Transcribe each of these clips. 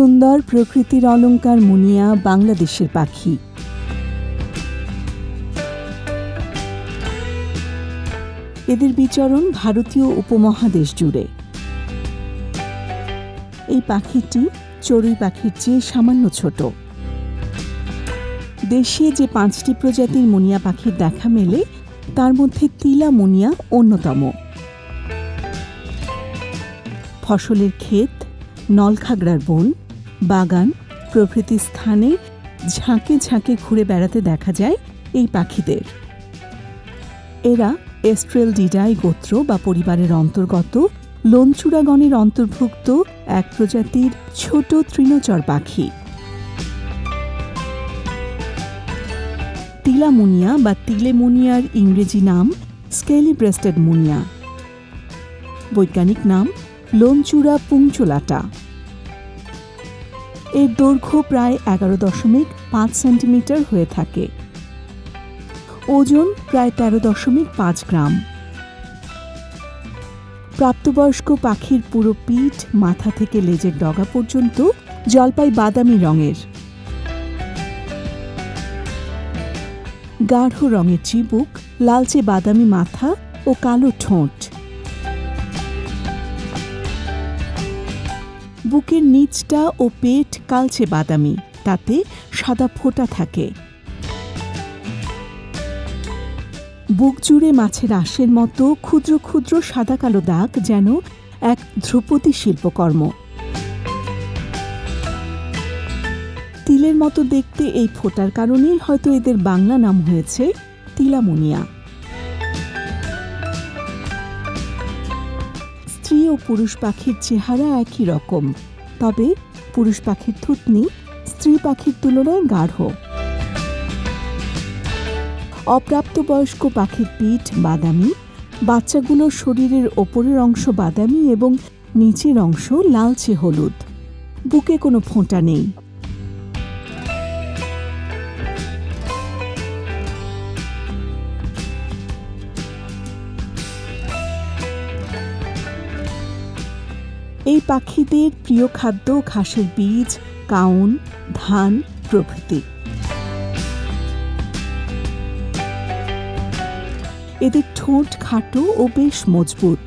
সুন্দর প্রকৃতির অলংকার মুনিয়া বাংলাদেশের পাখি। এদের বিচরণ ভারতীয় উপমহাদেশ জুড়ে। এই পাখিটি চড়ুই পাখির চেয়ে সামান্য ছোট। দেশে যে 5টি প্রজাতির মুনিয়া পাখির দেখা মেলে তার মধ্যে তিলা মুনিয়া অন্যতম। ফসলের ক্ষেত, নলখাগড়ার বন, বাগান প্রভৃতি স্থানে ঝাঁকে ঝাঁকে ঘুরে বেড়াতে দেখা যায় এই পাখিদের। এরা এস্ট্রেলডিডাই গোত্র বা পরিবারের অন্তর্গত লঞ্চুরাগণের অন্তর্ভুক্ত এক প্রজাতির ছোট তৃণচর পাখি। তিলা মুনিয়া বা তিলে মুনিয়ার ইংরেজি নাম স্কেলি ব্রেস্টেড মুনিয়া, বৈজ্ঞানিক নাম লঞ্চুরা পুংচোলাটা। এর দৈর্ঘ্য প্রায় 11.5 সেন্টিমিটার হয়ে থাকে। ওজন প্রায় 13.5 গ্রাম। প্রাপ্তবয়স্ক পাখির পুরো পিঠ, মাথা থেকে লেজের ডগা পর্যন্ত জলপাই বাদামি রঙের। গাঢ় রঙের চিবুক, লালচে বাদামি মাথা ও কালো ঠোঁট। বুকের নিচটা ও পেট কালচে বাদামি, তাতে সাদা ফোঁটা থাকে। বুক জুড়ে মাছের আঁশের মতো ক্ষুদ্র ক্ষুদ্র সাদা কালো দাগ, যেন এক ধ্রুপদী শিল্পকর্ম। তিলের মতো দেখতে এই ফোঁটার কারণেই হয়তো এদের বাংলা নাম হয়েছে তিলা মুনিয়া। স্ত্রী ও পুরুষ পাখির চেহারা একই রকম, তবে পুরুষ পাখির থুতনি স্ত্রী পাখির তুলনায় গাঢ়। অপ্রাপ্তবয়স্ক পাখির পিঠ বাদামি, বাচ্চাগুলোর শরীরের ওপরের অংশ বাদামি এবং নিচের অংশ লালচে হলুদ। বুকে কোনো ফোঁটা নেই। এই পাখিদের প্রিয় খাদ্য ঘাসের বীজ, কাউন, ধান প্রভৃতি। এদের ঠোঁট খাটো ও বেশ মজবুত।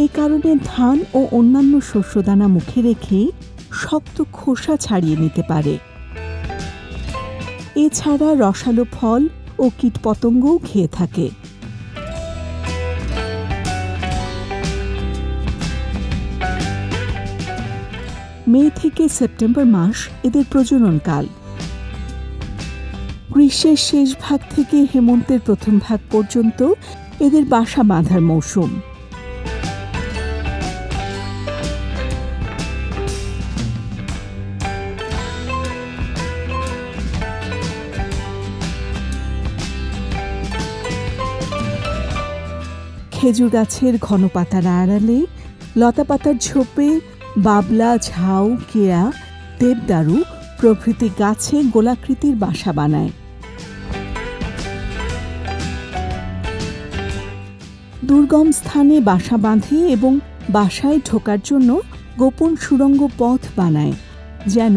এই কারণে ধান ও অন্যান্য শস্যদানা মুখে রেখে শক্ত খোসা ছাড়িয়ে নিতে পারে। এছাড়া রসালো ফল ও কীটপতঙ্গও খেয়ে থাকে। মে থেকে সেপ্টেম্বর মাস এদের প্রজননকাল। গ্রীষ্মের শেষ ভাগ থেকে হেমন্তের প্রথম ভাগ পর্যন্ত এদের বাসা বাঁধার মৌসুম। খেজুর গাছের ঘন পাতার আড়ালে, লতা পাতার ঝোপে, বাবলা, ঝাউ, কেয়া, দেবদারু প্রভৃতি গাছে গোলাকৃতির বাসা বানায়। দুর্গম স্থানে বাসা বাঁধে এবং বাসায় ঢোকার জন্য গোপন সুড়ঙ্গ পথ বানায়, যেন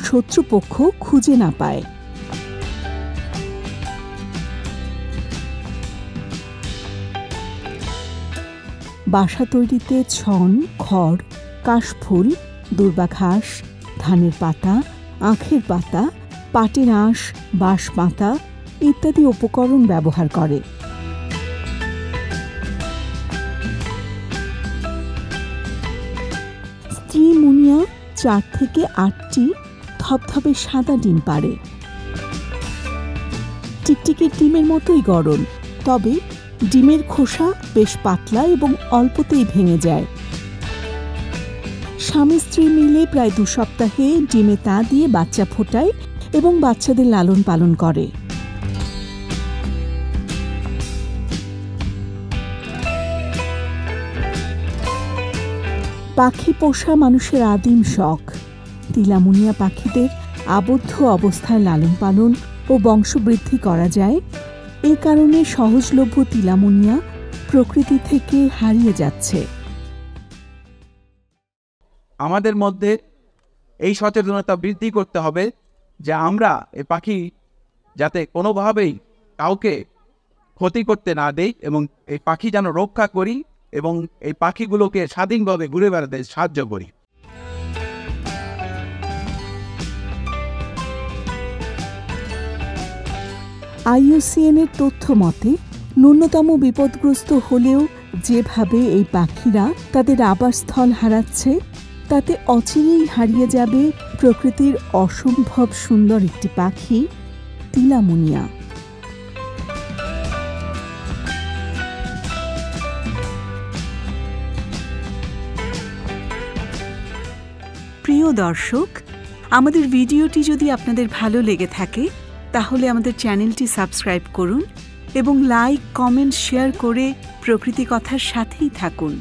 শত্রুপক্ষ খুঁজে না পায়। বাসা তৈরিতে ছন, খড়, কাশফুল, দূর্বা ঘাস, ধানের পাতা, আখের পাতা, পাটের আঁশ, বাঁশ পাতা ইত্যাদি উপকরণ ব্যবহার করে। স্ত্রী মুনিয়া 4 থেকে 8টি ধবধবে সাদা ডিম পাড়ে। টিকটিকির ডিমের মতোই গড়ন, তবে ডিমের খোসা বেশ পাতলা এবং অল্পতেই ভেঙে যায়। স্বামী স্ত্রী মিলে প্রায় 2 সপ্তাহে ডিমে তা দিয়ে বাচ্চা ফোটায় এবং বাচ্চাদের লালন পালন করে। পাখি পোষা মানুষের আদিম শখ। তিলা মুনিয়া পাখিদের আবদ্ধ অবস্থায় লালন পালন ও বংশবৃদ্ধি করা যায়। এ কারণে সহজলভ্য তিলা মুনিয়া প্রকৃতি থেকে হারিয়ে যাচ্ছে। আমাদের মধ্যে এই সচেতনতা বৃদ্ধি করতে হবে যে আমরা এই পাখি যাতে কোনোভাবেই কাউকে ক্ষতি করতে না দেই এবং এই পাখি যেন রক্ষা করি এবং এই পাখিগুলোকে স্বাধীনভাবে ঘুরে বেড়াতে সাহায্য করি। IUCN এর তথ্য মতে ন্যূনতম বিপদগ্রস্ত হলেও যেভাবে এই পাখিরা তাদের আবাসস্থল হারাচ্ছে, তাতে অচিরেই হারিয়ে যাবে প্রকৃতির অসম্ভব সুন্দর একটি পাখি, তিলামুনিয়া। প্রিয় দর্শক, আমাদের ভিডিওটি যদি আপনাদের ভালো লেগে থাকে তাহলে আমাদের চ্যানেলটি সাবস্ক্রাইব করুন এবং লাইক, কমেন্ট, শেয়ার করে প্রকৃতি কথার সাথেই থাকুন।